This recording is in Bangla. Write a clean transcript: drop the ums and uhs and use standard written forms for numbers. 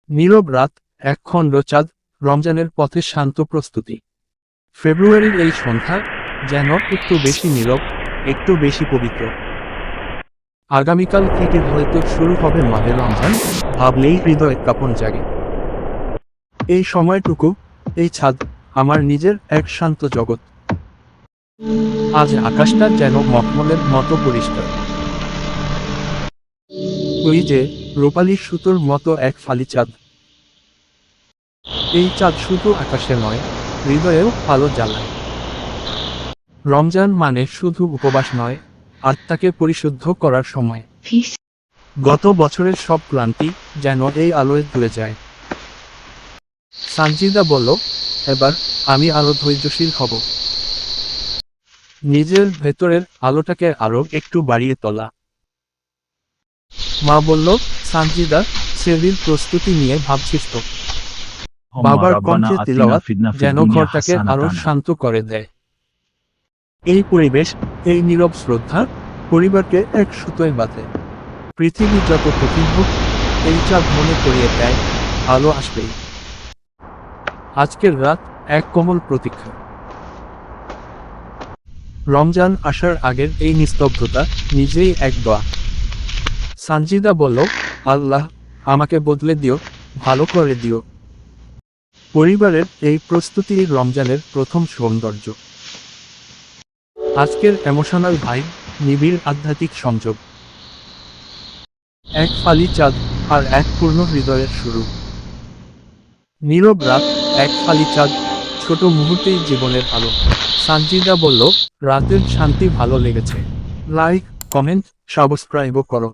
নীরব রাত, এক খণ্ড চাঁদ, রমজানের পথে শান্ত প্রস্তুতি। ফেব্রুয়ারির এই সন্ধ্যা যেন একটু বেশি নীরব, একটু বেশি পবিত্র। আগামীকাল থেকে হয়তো শুরু হবে মাহে রমজান, ভাবলেই হৃদয়ে কাঁপন জাগে। এই সময়টুকু, এই ছাদ, আমার নিজের এক শান্ত জগৎ। আজ আকাশটা যেন মখমলের মতো পরিষ্কার। ওই যে রূপালী সুতোর মতো এক ফালি চাঁদ। এই চাঁদ শুধু আকাশে নয়, হৃদয়েও আলো জ্বালায়। রমজান মানে শুধু উপবাস নয়, আত্মাকে পরিশুদ্ধ করার সময়। গত বছরের সব ক্লান্তি যেন এই আলোয় ধুয়ে যায়। সানজিদা বলল, এবার আমি আরো ধৈর্যশীল হব। নিজের ভেতরের আলোটাকে আরো একটু বাড়িয়ে তোলা। মা বলল, সানজিদা, সেহরির প্রস্তুতি নিয়ে ভাবছিস তো? বাবার কণ্ঠে তিলাওয়াত যেন ঘরটাকে আরো শান্ত করে দেয়। এই পরিবেশ, এই নীরব শ্রদ্ধা পরিবারকে এক সুতোয় বাঁধে। পৃথিবী যত কঠিন হোক, এই চাঁদ মনে করিয়ে দেয়, আলো আসবেই। আজকের রাত এক কোমল প্রতীক্ষা। রমজান আসার আগের এই নিস্তব্ধতা নিজেই এক দোয়া। সানজিদা বলল, আল্লাহ, আমাকে বদলে দিও, ভালো করে দিও। পরিবারের এই প্রস্তুতি রমজানের প্রথম সৌন্দর্য। আজকের ইমোশনাল ভাইব, নিবিড় আধ্যাত্মিক সংযোগ। এক ফালি চাঁদ আর এক পূর্ণ হৃদয়ের শুরু। নীরব রাত, এক ফালি চাঁদ, ছোট মুহূর্তেই জীবনের আলো। সানজিদা বলল, রাতের শান্তি ভালো লেগেছে। লাইক, কমেন্ট, সাবস্ক্রাইবও করো।